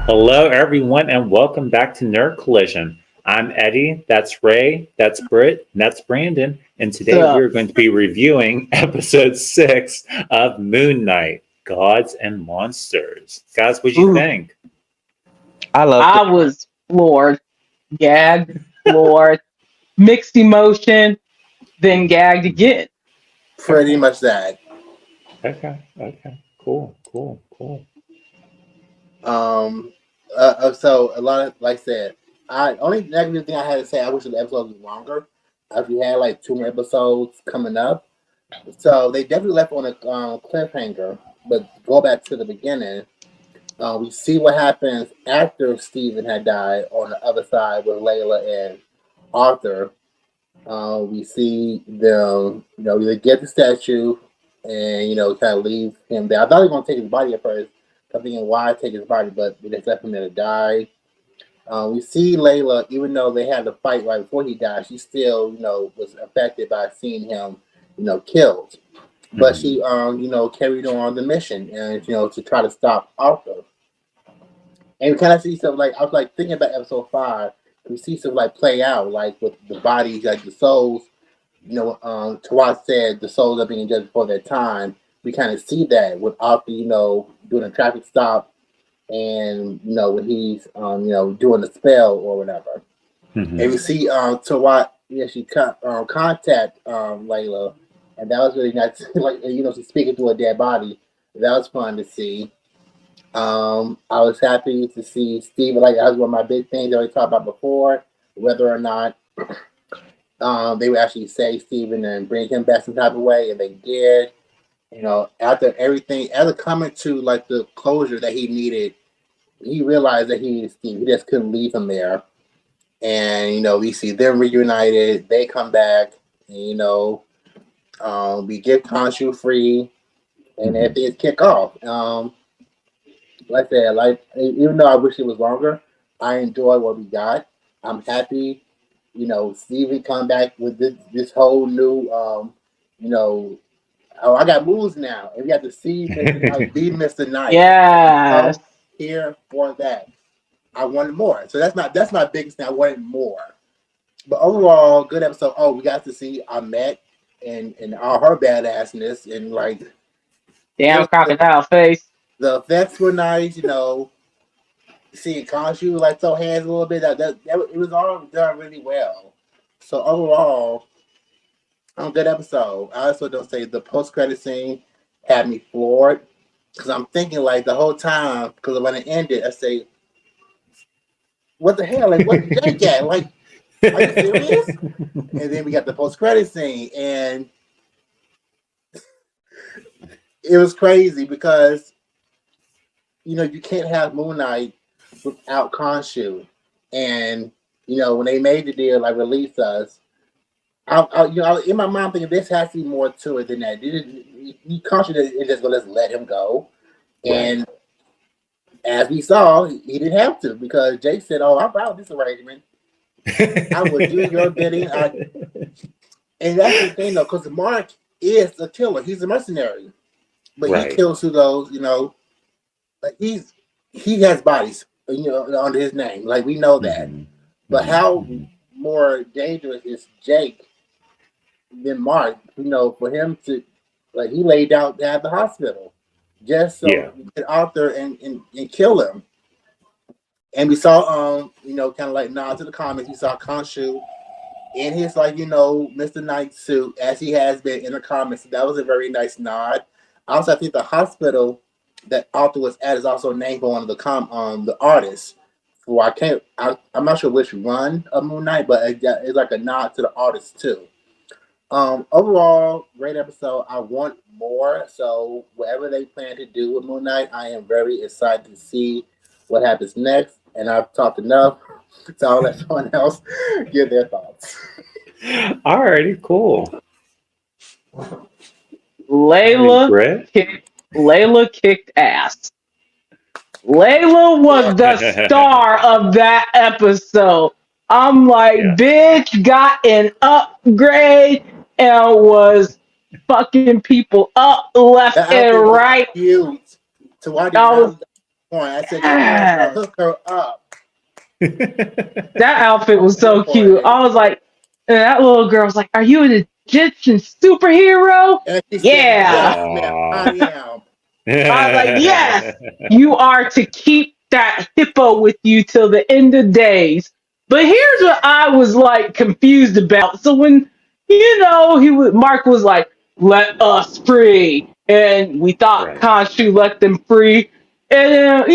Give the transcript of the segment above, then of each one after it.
Hello, everyone, and welcome back to Nerd Collision. I'm Eddie, that's Ray, that's Britt, and that's Brandon, and today So we're going to be reviewing episode 6 of Moon Knight Gods and Monsters. Guys, what'd you ooh, think? I loved it. I was floored, gagged, floored, mixed emotion, then gagged again. Pretty Okay, much that. okay, cool. Um, so a lot of like I said, I only negative thing I had to say I wish the episode was longer. If you had like two more episodes coming up, so they definitely left on a cliffhanger. But go back to the beginning. We see what happens after Steven had died on the other side with Layla and Arthur. We see them, they get the statue and, kind of leave him there. I thought he was going to take his body at first. I'm thinking, why take his body? But they just left him there to die. We see Layla, even though they had the fight right before he died, she still, was affected by seeing him, killed. But Mhm. she, carried on the mission and, to try to stop Arthur. And we kind of see stuff like I was like thinking about episode 5. We see stuff like play out like with the bodies, like the souls. Tawad said the souls are being judged before their time. We kind of see that with Arthur, doing a traffic stop, and when he's doing the spell or whatever. And we Mhm. see Tawad, yeah, she contact Layla, and that was really nice. Like she's speaking to a dead body. That was fun to see. I was happy to see Steve. Like that was one of my big things that we talked about before, whether or not they would actually save Steven and bring him back some type of way, and they did. After everything, after coming to like the closure that he needed, he realized that he needed Steve. He just couldn't leave him there. And we see them reunited. They come back, and we get Khonshu free, and Mhm. everything kick off. Like I said, like even though I wish it was longer, I enjoy what we got. I'm happy, Steven come back with this whole new, you know, oh, I got moves now, and we got to see Mr. Knight be Mr. Knight. Yes. So here for that, I wanted more. So that's my biggest thing. I wanted more. But overall, good episode. Oh, we got to see Ahmet and all her badassness, and like it Damn was crocodile face. the effects were nice. Seeing Khonshu like throw hands a little bit. That it was all done really well. So overall, good episode. I also don't say the post credit scene had me floored because I'm thinking like the whole time because when it ended, I say, "What the hell? Like, what's Jake at? Like, are you serious?" And then we got the post credit scene, and it was crazy because you can't have Moon Knight without Khonshu, and when they made the deal, like release us. In my mind, thinking this has to be more to it than that. You conscious is just gonna just let him go, Right. and as we saw, he didn't have to because Jake said, "Oh, I'm proud of this arrangement. I will do your bidding." And that's the thing, though, because Mark is a killer. He's a mercenary, but he Right. kills through those. Like he has bodies, under his name. Like we know that. Mhm. But Mhm. how Mhm. more dangerous is Jake than Mark? For him to like he laid out at the hospital just so Yeah. we could out there and kill him. And we saw kind of like nod to the comments. We saw Khonshu in his like Mr. Knight suit as he has been in the comics. So that was a very nice nod. Also, I think the hospital that Arthur was at is also named for one of the artists. Well, I'm not sure which run of Moon Knight, but it's like a nod to the artist too. Overall, great episode. I want more. So whatever they plan to do with Moon Knight, I am very excited to see what happens next. And I've talked enough, so I'll let someone else give their thoughts. Alrighty, cool. Alrighty, Layla Brett. Layla kicked ass. Layla Yeah. was the star of that episode. I'm like, Yeah. bitch got an upgrade and was fucking people up left That and outfit was right. cute. So why did I not was leave that point. I said, "Come on, girl, Yes. hook her up." That outfit I'm was here so for cute. it. I was like, and that little girl was like, "Are you an Egyptian superhero?" And she said, Yeah. "Yes, ma'am, I Aw. am." I was like, "Yes, you are to keep that hippo with you till the end of days." But here's what I was like confused about. So when Mark was like, "Let us free," and we thought Right. Khonshu let them free, and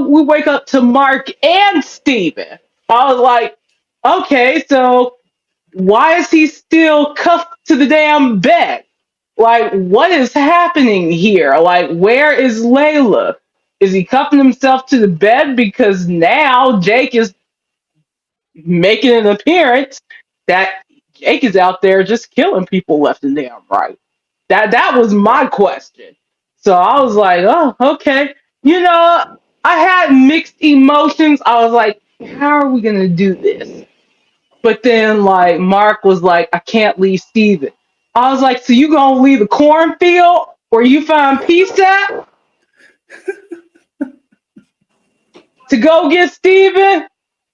we wake up to Mark and Steven. I was like, "Okay, so why is he still cuffed to the damn bed? Like, what is happening here? Like, where is Layla? Is he cuffing himself to the bed because now Jake is making an appearance that Jake is out there just killing people left and damn right?" That was my Right. question. So I was like, oh, okay. You know, I had mixed emotions. I was like, how are we gonna do this? But then like Mark was like, I can't leave Steven. I was like, so you gonna leave the cornfield where you find peace at to go get Steven?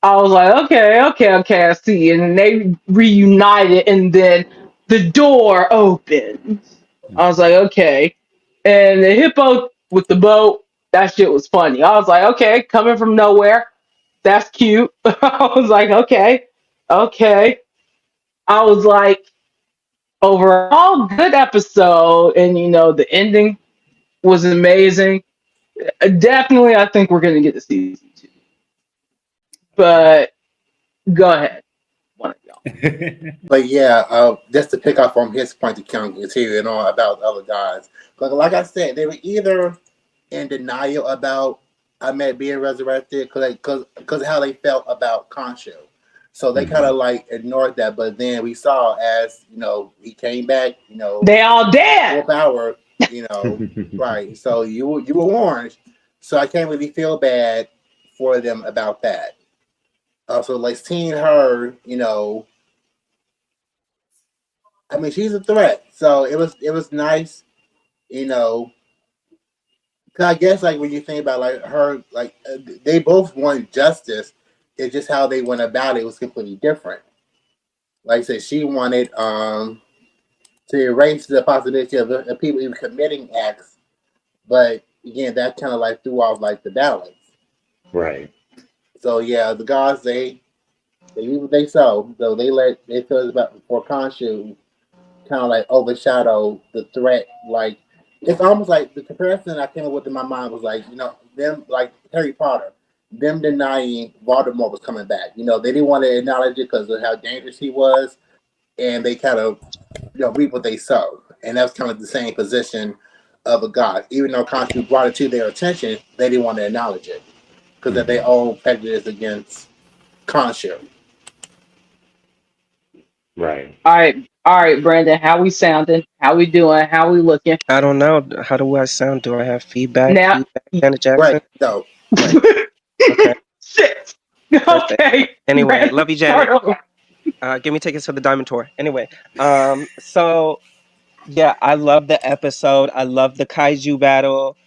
I was like, okay, okay, okay, I see. And then they reunited and then the door opened. I was like, okay. And the hippo with the boat, that shit was funny. I was like, okay, coming from nowhere. That's cute. I was like, okay, okay. I was like, overall good episode, and the ending was amazing. Definitely I think we're gonna get to season 2, but go ahead, one of y'all. But yeah, just to pick up from his point of continue on about the other guys. Like I said, they were either in denial about Ahmed being resurrected because how they felt about Khonshu. So they kind Mhm. of like ignored that. But then we saw as he came back, They all dead. full power, right. So you were warned. So I can't really feel bad for them about that. So like seeing her, I mean, she's a threat. So it was nice, you know. 'Cause I guess like when you think about like her, like they both want justice. It's just how they went about it was completely different. Like I said, she wanted to erase the possibility of people even committing acts, but again, that kind of like threw off like the balance. Right. So yeah, the gods they leave what they sow. So they feel about for Khonshu kind of like overshadow the threat. Like it's almost like the comparison I came up with in my mind was like them like Harry Potter, them denying Voldemort was coming back. They didn't want to acknowledge it because of how dangerous he was, and they kind of reap what they sow, and that's kind of the same position of a god. Even though Khonshu brought it to their attention, they didn't want to acknowledge it because of their Mhm. own prejudice against Khonshu. Right. All right, Brandon. How we sounding? How we doing? How we looking? I don't know. How do I sound? Do I have feedback? Now, Feedback, Janet Jackson? Great, though. Great. Okay, shit. perfect. Okay, Anyway, Brandon, love you, start Janet. over. Give me tickets for the Diamond Tour. Anyway, so yeah, I love the episode. I love the Kaiju battle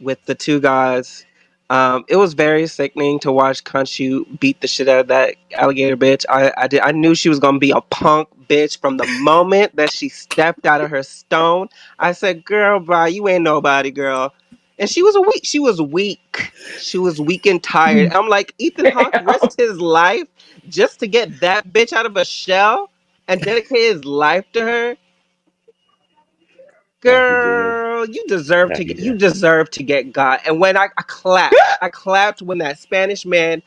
with the two guys. It was very sickening to watch Khonshu beat the shit out of that alligator bitch. I knew she was gonna be a punk bitch from the moment that she stepped out of her stone. I said, "Girl, bye, you ain't nobody, girl." And she was a weak. She was weak. She was weak and tired. I'm like, Ethan Hawke risked his life just to get that bitch out of a shell and dedicate his life to her. That he did. Girl, That he you did. deserve to get got. And when I clapped when that Spanish man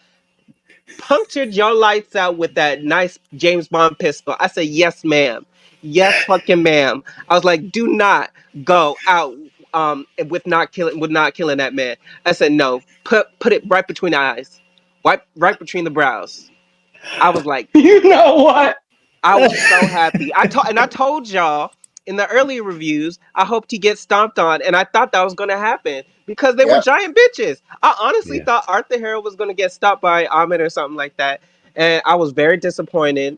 punctured your lights out with that nice James Bond pistol. I said, yes, ma'am. Yes, fucking ma'am. I was like, do not go out with not killing that man. I said, no. Put it right between the eyes. Right between the brows. I was like, You know what? I was so happy. I told y'all in the earlier reviews, I hoped he gets stomped on, and I thought that was gonna happen because they were Yep. giant bitches. I honestly Yeah. thought Arthur Harrow was gonna get stopped by Ahmed or something like that, and I was very disappointed.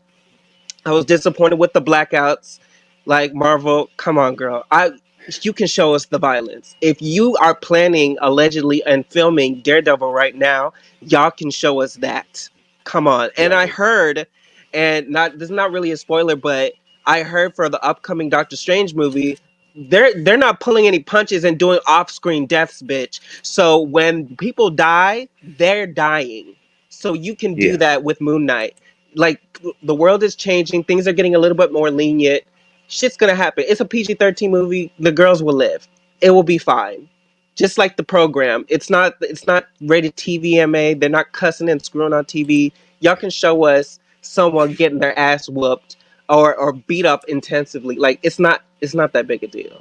I was disappointed with the blackouts. Like Marvel, come on, girl. you can show us the violence. If you are planning allegedly and filming Daredevil right now, y'all can show us that. Come on. And I Right. heard, and not this is not really a spoiler, but I heard for the upcoming Doctor Strange movie, they're not pulling any punches and doing off-screen deaths, bitch. So when people die, they're dying. So you can do Yeah. that with Moon Knight. Like the world is changing, things are getting a little bit more lenient. Shit's gonna happen. It's a PG-13 movie. The girls will live. It will be fine. Just like the program. It's not rated TVMA. They're not cussing and screwing on TV. Y'all can show us someone getting their ass whooped or beat up intensively. Like it's not that big a deal.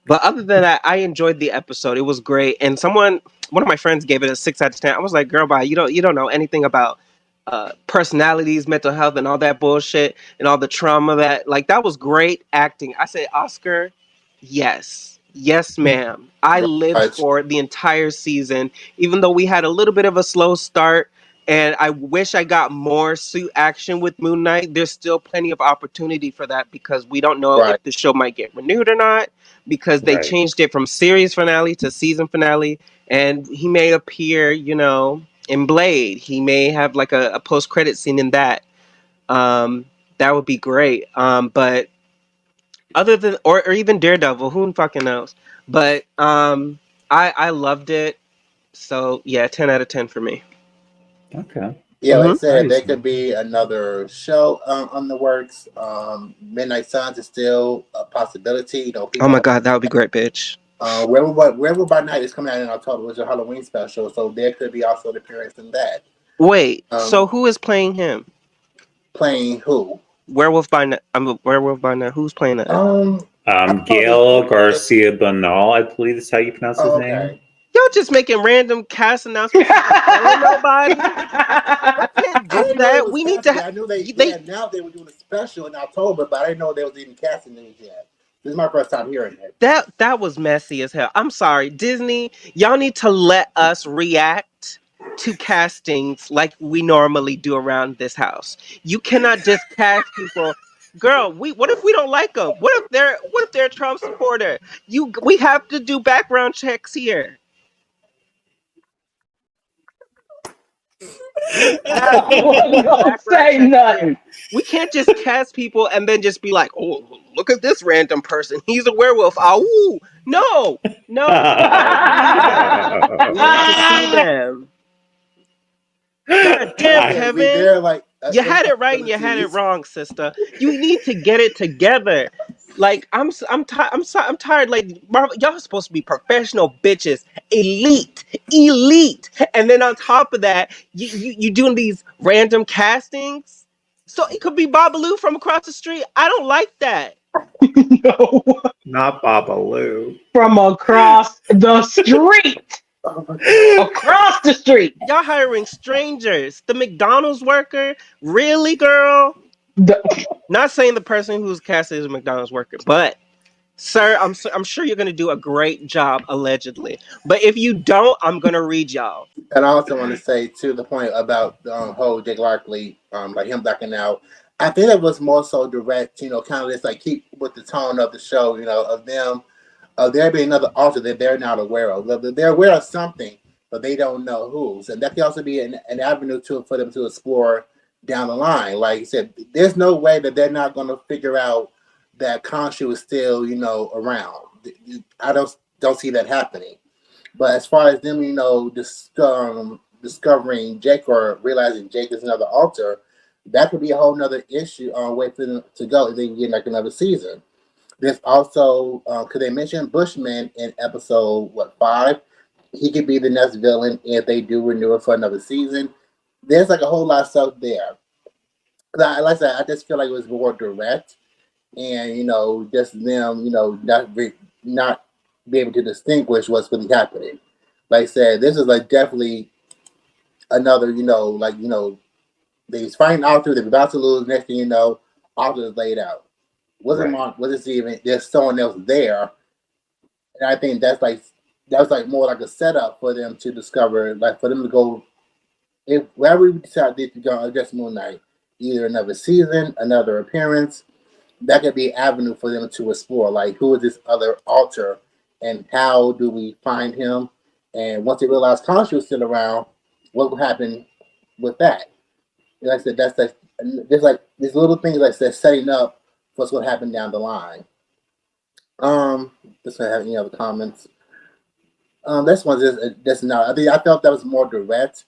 But other than that, I enjoyed the episode. It was great. And one of my friends gave it a 6 out of 10. I was like, girl, bye. You don't know anything about personalities, mental health, and all that bullshit, and all the trauma that was great acting. I said, Oscar, yes, yes, ma'am. I Very lived much. for the entire season, even though we had a little bit of a slow start. And I wish I got more suit action with Moon Knight. There's still plenty of opportunity for that because we don't know Right. if the show might get renewed or not because they Right. changed it from series finale to season finale. And he may appear, in Blade. He may have like a post credit scene in that. That would be great. But other than or even Daredevil, who fucking knows? But I loved it. So yeah, 10 out of 10 for me. Okay. Yeah, like I Hmm. said, Nice. there could be another show on the works. Midnight Suns is still a possibility. Oh my People. god, that would be great, bitch. Wherever by Night is coming out in October was a Halloween special, so there could be also an appearance in that. Wait, so Um, who is playing him? Playing who? Werewolf by Night. I'm a Werewolf by Night. Who's playing that? I don't know Gail if Garcia Bernal, I believe is how you pronounce his oh, name. okay. Y'all just making random cast announcements and not telling nobody. I can't I do didn't know it that. was We need to. casting. I knew they They announced they were doing a special in October, but I didn't know they was even casting news yet. This is my first time hearing it. that was messy as hell. I'm sorry, Disney. Y'all need to let us react to castings like we normally do around this house. You cannot just cast people. Girl, what if we don't like them? What if they're a Trump supporter? We have to do background checks here. We I have to wasn't do gonna background say checks here. nothing. We can't just cast people and then just be like, "Oh, look at this random person. He's a werewolf." Oh, no, no, no. We need them. We need to see them. God damn, I, Yeah, we Kevin. there like You had it right and you had it possibilities. wrong, sister. You need to get it together. Like I'm tired. Like Marvel, y'all supposed to be professional bitches, elite, and then on top of that, you doing these random castings. So it could be Babalu from across the street. I don't like that. No, not Babalu. from across the street, Oh my god. across the street. Y'all hiring strangers. The McDonald's worker, really, girl? The, Not saying the person who's casted as a McDonald's worker, but sir, I'm sure you're gonna do a great job, allegedly. But if you don't, I'm gonna read y'all. And I also want to say to the point about the whole Jake Larkley, like him backing out. I think it was more so direct, kind of just like keep with the tone of the show, of them, there being another author that they're not aware of. They're aware of something, but they don't know whose. And that can also be an avenue for them to explore down the line. Like you said, there's no way that they're not going to figure out that Khonshu is still, around. I don't see that happening. But as far as them, discovering Jake or realizing Jake is another alter, that could be a whole nother issue way for them to go if they can get like another season. There's also, because they mentioned Bushman in episode, 5? He could be the next villain if they do renew it for another season. There's like a whole lot of stuff there. Like I said, I just feel like it was more direct and, just them, not be able to distinguish what's really happening. Like I said, this is like definitely another, they's fighting Arthur, they're about to lose. Next thing you know, Arthur is laid out. Wasn't Right. Mark? Was it even? There's someone else there, and I think that's like more like a setup for them to discover, like for them to go if wherever we decide to go address Moon Knight, either another season, another appearance, that could be an avenue for them to explore. Like, who is this other alter, and how do we find him? And once they realize Khonshu is still around, what will happen with that? Like I said, that's like there's like these little things like that setting up for what's going to happen down the line. Does I have any other comments? This one's just not. I think I felt that was more direct.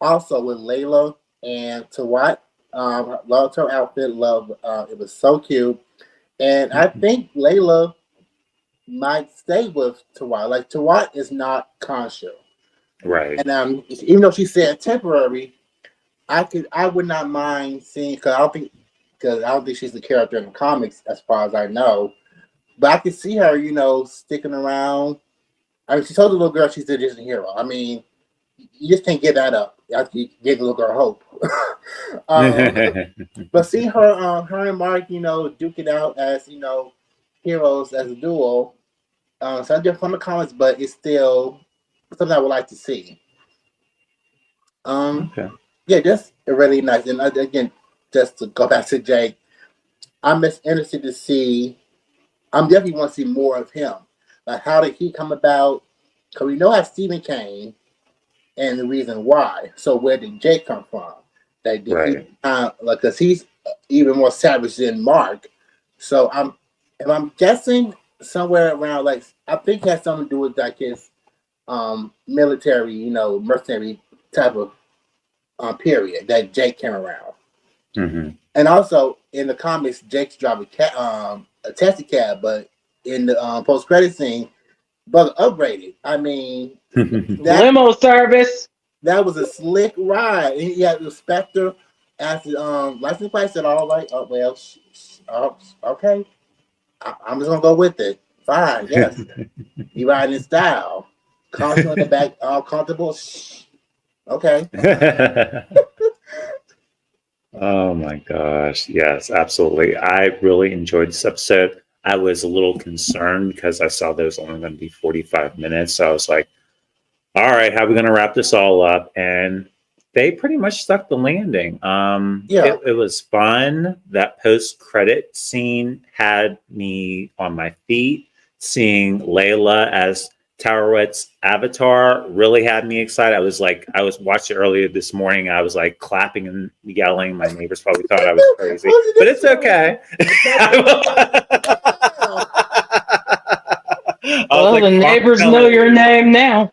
Also with Layla and Tawat, loved her outfit. Love, it was so cute, and I think Layla might stay with Tawat. Like Tawat is not Khonshu, Right. and even though she said temporary, I would not mind seeing because I don't think she's the character in the comics as far as I know, but I could see her, sticking around. I mean, she told the little girl she's a Disney hero. I mean, you just can't give that up. You have to give the little girl hope. But see her and Mark, duke it out as heroes as a duo. So I different from the comics, but it's still something I would like to see. Okay. Yeah, just really nice. And again, just to go back to Jake, I'm just interested to see. I'm definitely want to see more of him. Like, how did he come about? Because we know how Stephen came and the reason why. So where did Jake come from? Like, did Right. he, because he's even more savage than Mark. So I'm guessing somewhere around, like, I think it has something to do with like his military, mercenary type of period that Jake came around. Mm-hmm. And also in the comics, Jake's driving a taxi cab, but in the post credit scene, brother upgraded. I mean, Limo service. that was a slick ride. And he had the Spectre as the license plate. Said, "All right, oh, well, okay, I'm just gonna go with it. Fine, yes." He riding in style, comfortable in the back, all comfortable. Okay. Oh my gosh. Yes, absolutely. I really enjoyed this episode. I was a little concerned because I saw there was only going to be 45 minutes. So I was like, all right, how are we going to wrap this all up? And they pretty much stuck the landing. Yeah. It was fun. That post-credit scene had me on my feet. Seeing Layla as Towerwet's avatar really had me excited. I was watching it earlier this morning. I was like clapping and yelling. My neighbors probably thought I was crazy, but it's okay. Well, the neighbors know your name now.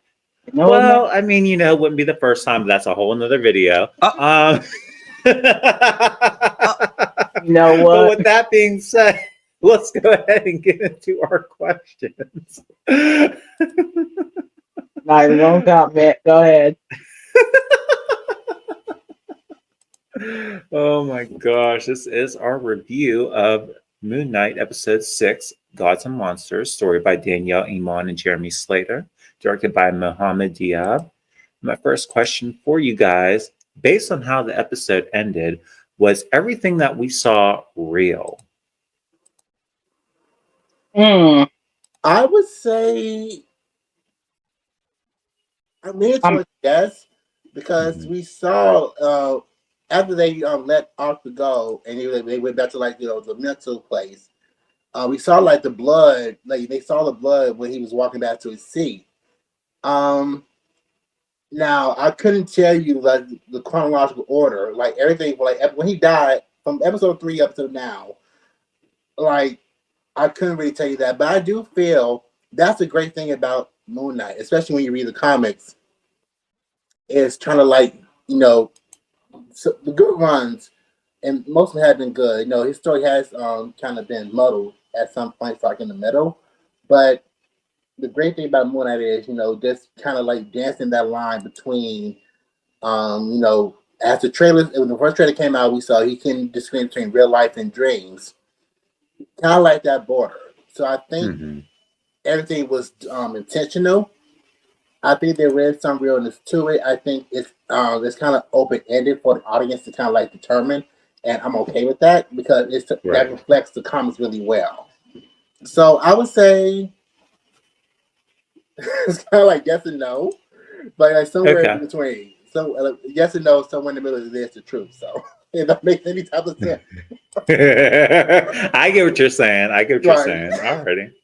Well, I mean, it wouldn't be the first time. That's a whole another video. You know what? But with that being said, let's go ahead and get into our questions. Not even gonna comment. Go ahead. Oh my gosh, this is our review of Moon Knight episode 6, Gods and Monsters, story by Danielle Iman and Jeremy Slater, directed by Mohammed Diab. My first question for you guys, based on how the episode ended, was everything that we saw real? I would say I lean towards yes, because we saw after they let Arthur go and they went back to like the mental place. We saw like the blood, like they saw the blood when he was walking back to his seat. Now I couldn't tell you like the chronological order, like everything, like when he died from episode 3 up to now. Like I couldn't really tell you that, but I do feel that's a great thing about Moon Knight, especially when you read the comics. It's trying to like so the good ones, and most of them have been good. His story has kind of been muddled at some points, like in the middle. But the great thing about Moon Knight is, just kind of like dancing that line between, as the trailer, when the first trailer came out, we saw he can distinguish between real life and dreams, kind of like that border. So I think everything was intentional. I think there is some realness to it. I think it's kind of open ended for the audience to kind of like determine, and I'm okay with that because that reflects the comics really well. So I would say it's kind of like yes and no, but like somewhere in between. So yes and no, somewhere in the middle is the truth. So If that makes any type of sense. I get what you're saying. Right.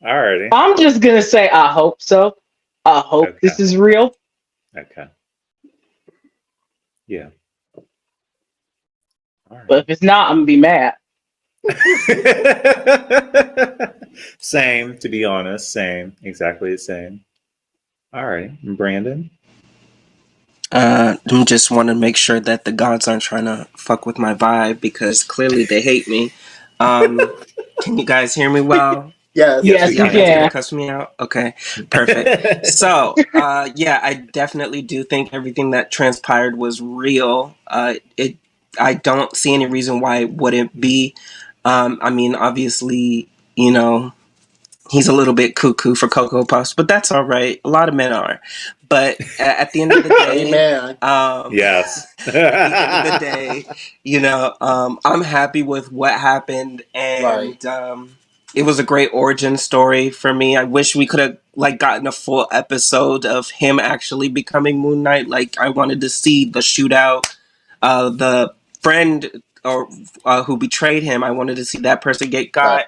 Alrighty. I'm just gonna say I hope so. I hope this Okay. is real. Okay. Yeah. All But if it's not, I'm gonna be mad. right. Same, to be honest. Same. Exactly the same. All right. Brandon? I just want to make sure that the gods aren't trying to fuck with my vibe because clearly they hate me. Can you guys hear me well? Yes. Yes, we Yes, Y'all we not gonna can. cuss me out? Okay, perfect. So, yeah, I definitely do think everything that transpired was real. I don't see any reason why it wouldn't be. I mean, obviously, you know, he's a little bit cuckoo for Cocoa Puffs, but that's all right. A lot of men are. But at the end of the day, Amen. Yes. at the end of the day, you know, I'm happy with what happened, Right. and it was a great origin story for me. I wish we could have like gotten a full episode of him actually becoming Moon Knight. Like I wanted to see the shootout, the friend or who betrayed him. I wanted to see that person get Right.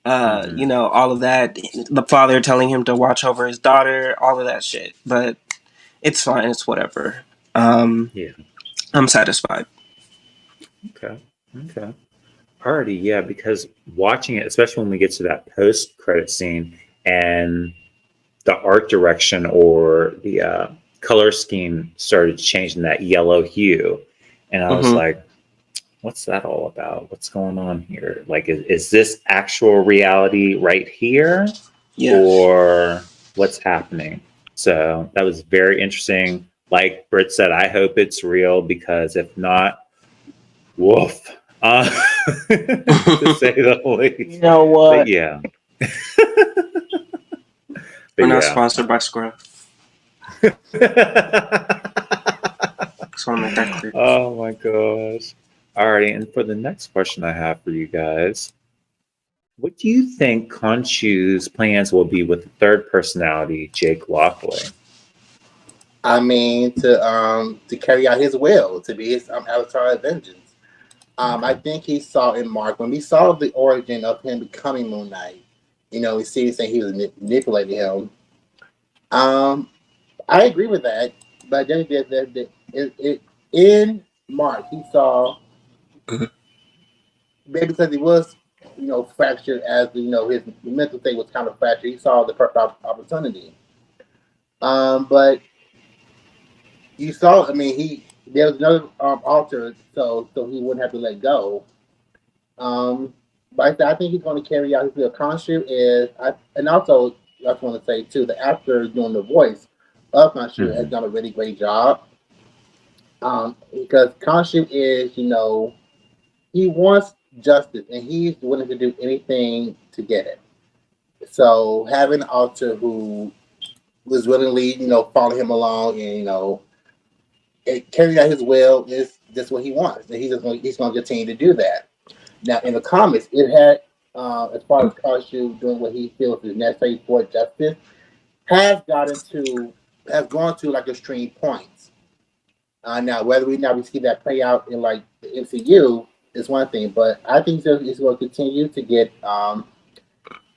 got. You know, all of that. The father telling him to watch over his daughter, all of that shit. But it's fine. It's whatever. Yeah. I'm satisfied. Okay. Alrighty, yeah, because watching it, especially when we get to that post-credit scene and the art direction or the color scheme started changing that yellow hue, and I was Mm-hmm. like, what's that all about? What's going on here? Like, is this actual reality right here, Yeah. or what's happening? So that was very interesting. Like Britt said, I hope it's real because if not, woof, to say the You least. know But what? yeah, We're but not yeah. sponsored by Scruff. Just want to make that clear. Oh my gosh. Alrighty, and for the next question I have for you guys, what do you think Khonshu's plans will be with the third personality, Jake Lockley? I mean, to carry out his will, to be his avatar of vengeance. I think he saw in Mark when we saw the origin of him becoming Moon Knight. You know, we see saying he was manipulating him. I agree with that, but then in Mark he saw maybe because he was fractured as his mental state was kind of fractured. He saw the perfect opportunity. But you saw, I mean, there was another altar, so he wouldn't have to let go. Um, but I think he's going to carry out his real Khonshu and also I just want to say too, the actor doing the voice of Khonshu has done a really great job. Because Khonshu is, he wants justice and he's willing to do anything to get it. So having an altar who was willingly, following him along and carrying out his will is just what he wants, and he's going to continue to do that. Now, in the comics, it had as far as Khonshu doing what he feels is necessary for justice, has gone to like extreme points. Now, whether we see that play out in like the MCU is one thing, but I think he's going to continue to get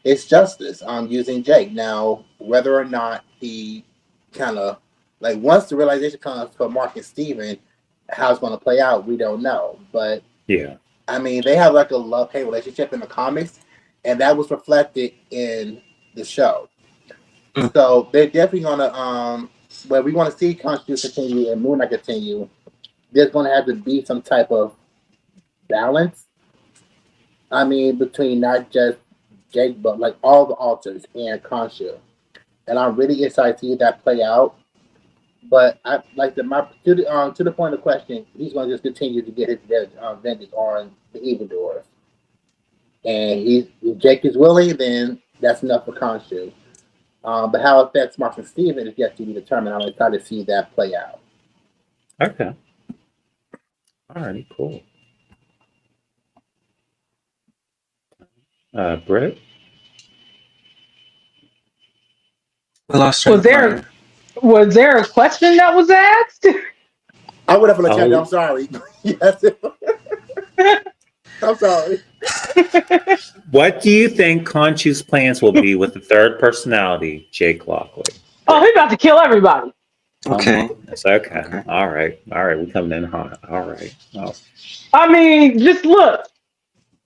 it's justice using Jake. Now, whether or not he kind of like once the realization comes for Mark and Steven, how it's going to play out, we don't know. But Yeah. I mean, they have like a love-hate relationship in the comics, and that was reflected in the show. So they're definitely gonna where we want to see Constitution continue and Moon Knight continue, there's gonna have to be some type of balance. I mean, between not just Jake, but like all the alters and Khonshu. And I'm really excited to see that play out. But I like to the point of the question, he's going to just continue to get his vengeance on the evildoers. And if Jake is willing, then that's enough for Khonshu. But how it affects Mark and Steven is yet to be determined. I'm excited to see that play out. Okay. Alrighty, cool. Britt? We lost train Was of there fire. was there a question that was asked? I would have for the chapter. Oh, I'm sorry. Yes. I'm sorry. What do you think Conchu's plans will be with the third personality, Jake Lockley? Oh, he about to kill everybody. Oh my Okay. goodness. Okay. Okay. All right. We coming in hot. All right. Oh. I mean, just look.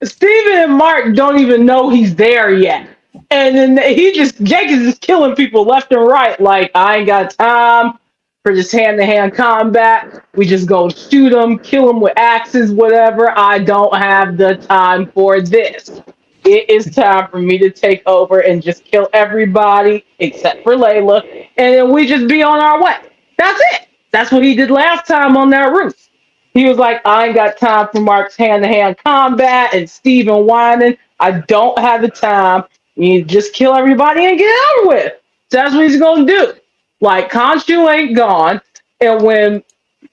Steven and Mark don't even know he's there yet. And then Jake is just killing people left and right. Like, I ain't got time for just hand to hand combat. We just go shoot them, kill them with axes, whatever. I don't have the time for this. It is time for me to take over and just kill everybody except for Layla. And then we just be on our way. That's it. That's what he did last time on that roof. He was like, I ain't got time for Mark's hand-to-hand combat and Steven whining. I don't have the time. You just kill everybody and get it over with. So that's what he's gonna do. Like, Khonshu ain't gone, and when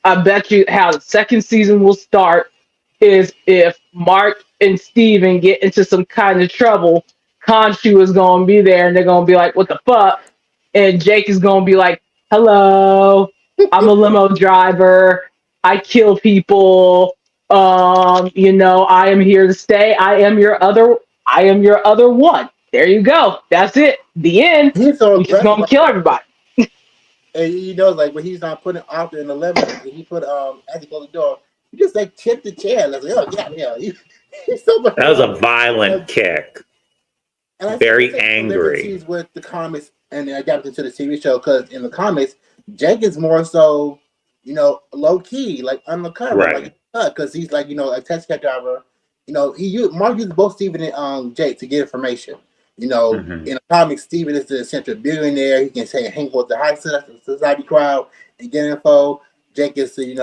I bet you how the second season will start is if Mark and Steven get into some kind of trouble, Khonshu is gonna be there and they're gonna be like, what the fuck? And Jake is gonna be like, hello, I'm a limo driver. I kill people. I am here to stay. I am your other one. There you go. That's it. The end. He's so We just aggressive. gonna kill everybody. And like when he's not putting Arthur in the limo, and he put as he closed the door, he just like tipped the chair. And I was like, oh yeah. He's so much. That was a violent kick. And I Very angry. Liberties with the comics and then adapted to the TV show because in the comics, Jake is more so, low key, like undercover, Right. because he's like, a taxi cab driver. Mark uses both Steven and Jake to get information. Mhm. In the comics, Steven is the eccentric billionaire. He can say hang with the high society crowd and get info. Jake is the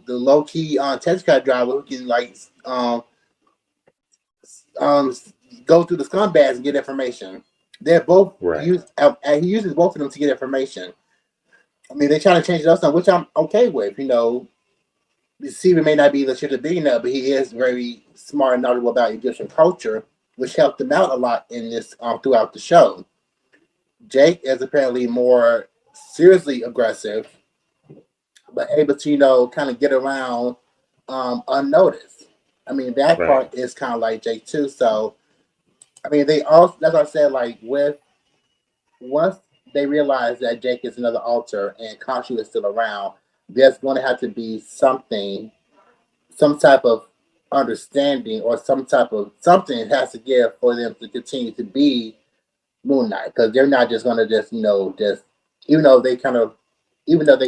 low key taxi cab driver who can go through the scumbags and get information. They're both Right. he uses both of them to get information. I mean, they try to change it up some, which I'm okay with. Steven may not be legit a billionaire, but he is very smart and knowledgeable about Egyptian culture, which helped him out a lot in this throughout the show. Jake is apparently more seriously aggressive, but able to kind of get around unnoticed. I mean, that Right. part is kind of like Jake too. So, I mean, they all, that's what I said, like, once they realize that Jake is another alter and Khonshu is still around, there's going to have to be some type of understanding or something has to give for them to continue to be Moon Knight, because they're not just going to just even though they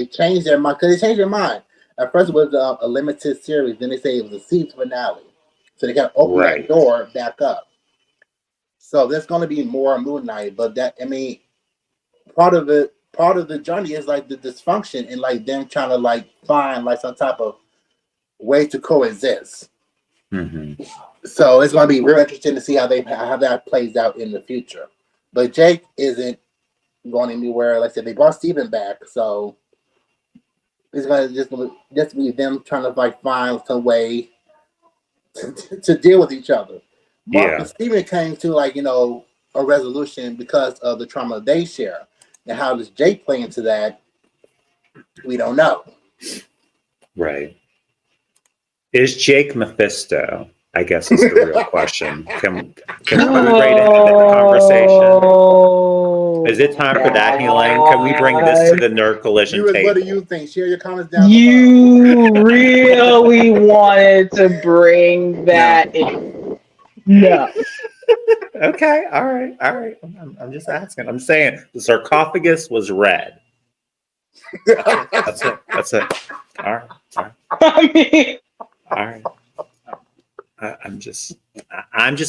changed their mind, because they changed their mind. At first it was a limited series, then they say it was a season finale, so they kind of open Right. that door back up. So there's going to be more Moon Knight, but part of the journey is like the dysfunction and like them trying to like find like some type of way to coexist. Mhm. So it's going to be real interesting to see how that plays out in the future. But Jake isn't going anywhere. Like I said, they brought Steven back, so it's going to just be them trying to like find some way to deal with each other. Mark and Steven came to a resolution because of the trauma they share. And how does Jake play into that? We don't know. Right. Is Jake Mephisto? I guess is the real question. Can we ready to have that conversation? Is it time for that healing? Can we bring this to the nerd collision table? What do you think? Share your comments down You really wanted to bring that in. No. Okay, all right. I'm just asking. I'm saying the sarcophagus was red. below. That's it. All right. I mean, All right. I'm just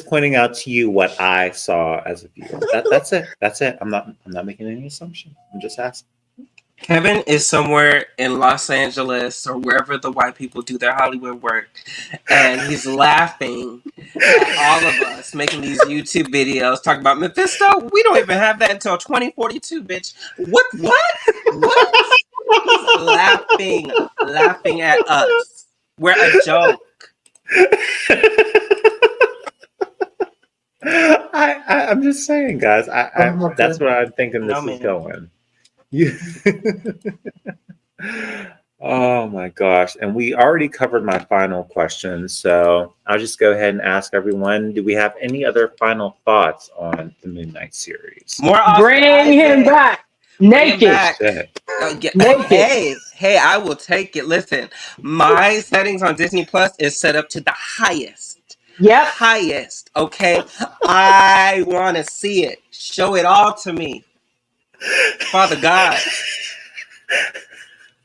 pointing out to you what I saw as a viewer. That's it. I'm not making any assumption. I'm just asking. Kevin is somewhere in Los Angeles or wherever the white people do their Hollywood work, and he's laughing at all of us making these YouTube videos talking about Mephisto. We don't even have that until 2042, bitch. What? He's laughing at us. We're a joke. I'm just saying, guys. That's what I'm thinking this is going. You. Oh my gosh. And we already covered my final question. So I'll just go ahead and ask everyone, do we have any other final thoughts on the Moon Knight series? More Oscar Bring him Isaac. back Bring him naked, back. Shit. naked. Hey, I will take it. Listen, my settings on Disney Plus is set up to the highest. Yep, Highest, okay? I want to see it. Show it all to me. Father God.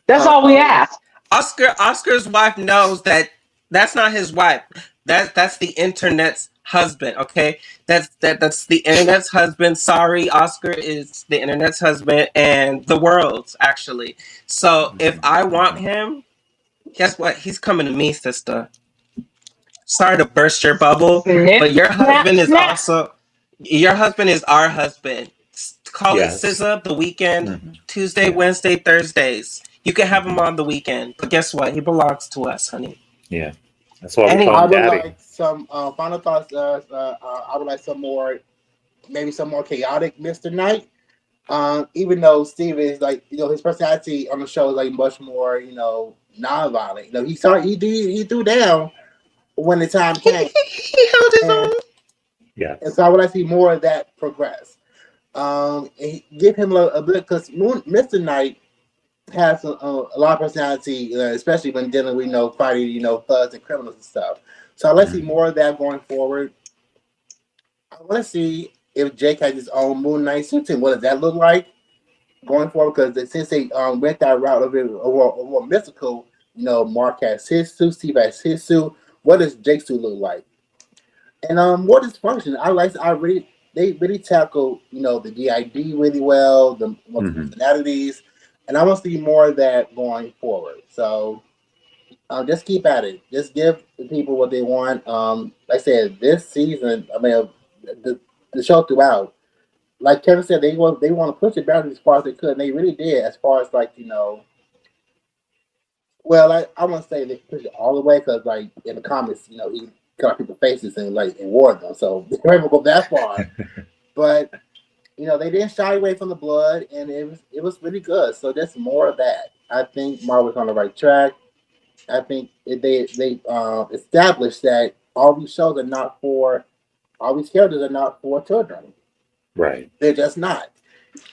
that's all we Um, ask. Oscar's wife knows that that's not his wife. That's the internet's husband, okay? That's the internet's husband. Sorry, Oscar is the internet's husband and the world's actually. So if I want him, guess what? He's coming to me, sister. Sorry to burst your bubble, Snip, but your snap, husband is snap. also your husband is our husband. Call it Yes. SZA the weekend, Mhm. Tuesday, Yeah. Wednesday, Thursdays. You can have him Mhm. on the weekend, but guess what? He belongs to us, honey. Yeah. That's why we call I him Anyway, would Daddy. like some final thoughts. I would like some more, maybe some more chaotic Mr. Knight. Even though Steve is like, his personality on the show is like much more, non-violent. He threw down when the time came, he held his and own. and Yes. so I would like to see more of that progress. And give him a bit because Mr. Knight has a lot of personality, especially when dealing with fighting thugs and criminals and stuff. So let's see Mhm. more of that going forward. I want to see if Jake has his own Moon Knight suit and what does that look like going forward? Because since they went that route of it over mystical, Mark has his suit, Steve has his suit. What does Jake's suit look like? And what is function? They really tackle the DID really well, the multiple Mhm. personalities, and I want to see more of that going forward. So just keep at it. Just give the people what they want. Like I said, this season, I mean, the show throughout, like Kevin said, they want to push the boundaries as far as they could, and they really did. As far as like well, I want to say they pushed it all the way because like in the comics, he cut off people's faces and wore them, so they weren't able to go that far. But they didn't shy away from the blood, and it was really good. So there's more of that. I think Marvel's on the right track. I think they established that all these characters are not for children. Right. They're just not.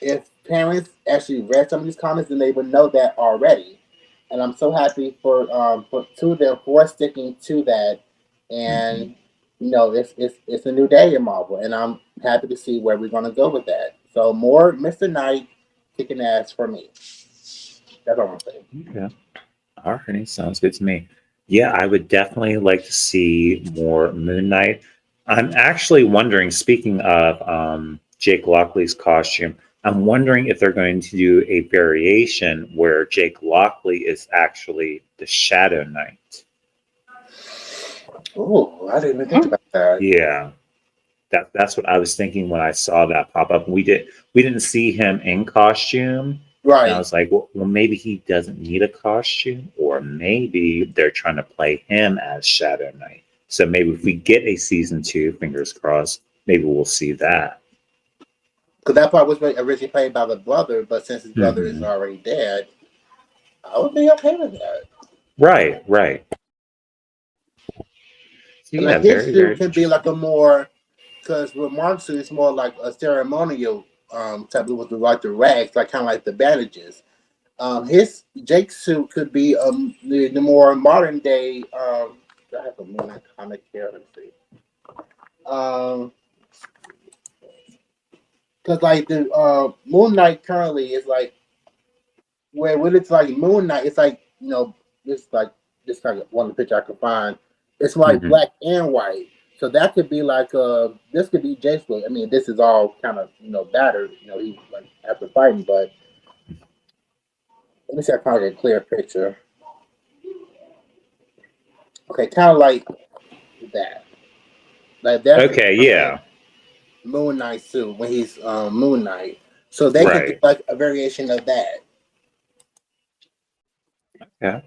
If parents actually read some of these comics, then they would know that already. And I'm so happy for two of them for sticking to that. Mhm. And it's a new day in Marvel, and I'm happy to see where we're gonna go with that. So more Mr. Knight kicking ass for me. That's all I'm saying. Okay. All right. Sounds good to me. Yeah, I would definitely like to see more Moon Knight. I'm actually wondering, speaking of Jake Lockley's costume, I'm wondering if they're going to do a variation where Jake Lockley is actually the Shadow Knight. Oh, I didn't even think about that. Yeah. That's what I was thinking when I saw that pop up. We didn't see him in costume, and I Right. was like, well, maybe he doesn't need a costume, or maybe they're trying to play him as Shadow Knight. So maybe if we get a season two, fingers crossed, maybe we'll see that. Because that part was originally played by the brother, but since his brother is Hmm. already dead, I would be okay with that. Right, right. So And yeah, like his very, suit very can be like interesting. a more, because with Mark's suit, it's more like a ceremonial type of with like the rags, like kind of like the bandages. His Jake's suit could be the more modern day. I have a Moon Knight comic here. Let's see. Um, because like the Moon Knight currently is like where when it's like Moon Knight, it's like this like this like one of the picture I could find. It's like Hmm. black and white. So that could be like this could be Jake's look. I mean, this is all kind of battered. He like after fighting, but let me see. I kind of get a clear picture. Okay, kind of like that. Like that's the Okay, current yeah, Moon Knight suit when he's Moon Knight. So they could do right. like a variation of that. Yeah,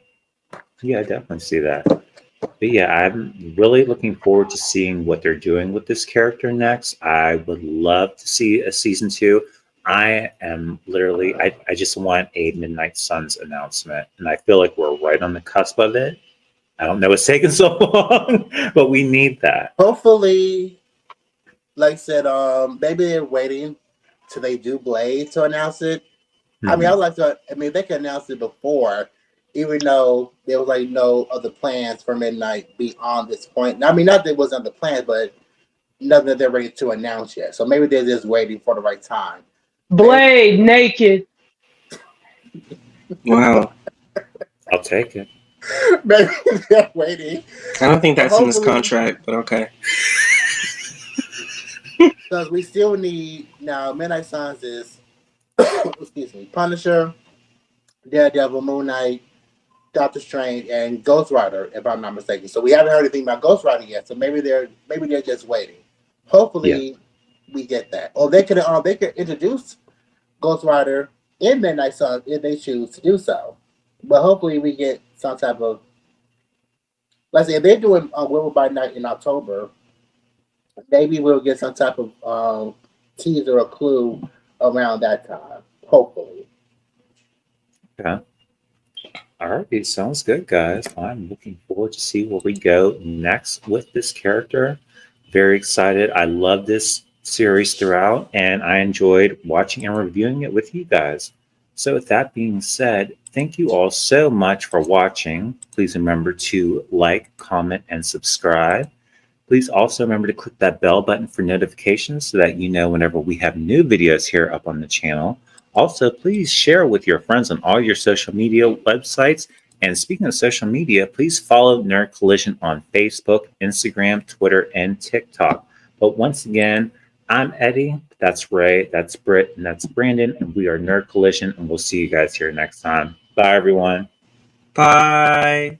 yeah, I definitely see that. But yeah, I'm really looking forward to seeing what they're doing with this character next. I would love to see a season two. I am literally, I just want a Midnight Suns announcement, and I feel like we're right on the cusp of it. I don't know it's taking so long, but we need that. Hopefully, like I said, maybe they're waiting till they do Blade to announce it. I mean, Mhm. I'd like to. I mean, they could announce it before, even though there was like no other plans for Midnight beyond this point. I mean, not that it wasn't the plans, but nothing that they're ready to announce yet. So maybe they're just waiting for the right time. Maybe, Blade naked. Wow. I'll take it. maybe they're waiting. I don't think But that's in this hopefully, contract, but okay. because we still need now. Midnight Suns is excuse me, Punisher, Daredevil, Moon Knight, Doctor Strange, and Ghost Rider, if I'm not mistaken. So we haven't heard anything about Ghost Rider yet. So maybe they're just waiting. Hopefully, we get that. Or they could introduce Ghost Rider in Midnight Suns if they choose to do so. But hopefully, we get some type of. Let's say if they're doing Werewolf by Night in October, maybe we'll get some type of teaser or clue around that time. Hopefully. Okay. All right, sounds good, guys. I'm looking forward to see where we go next with this character. Very excited. I love this series throughout, and I enjoyed watching and reviewing it with you guys. So, with that being said, thank you all so much for watching. Please remember to like, comment, and subscribe. Please also remember to click that bell button for notifications so that you know whenever we have new videos here up on the channel. Also, please share with your friends on all your social media websites. And speaking of social media, please follow Nerd Collision on Facebook, Instagram, Twitter, and TikTok. But once again, I'm Eddie, that's Ray, that's Britt, and that's Brandon, and we are Nerd Collision, and we'll see you guys here next time. Bye, everyone. Bye.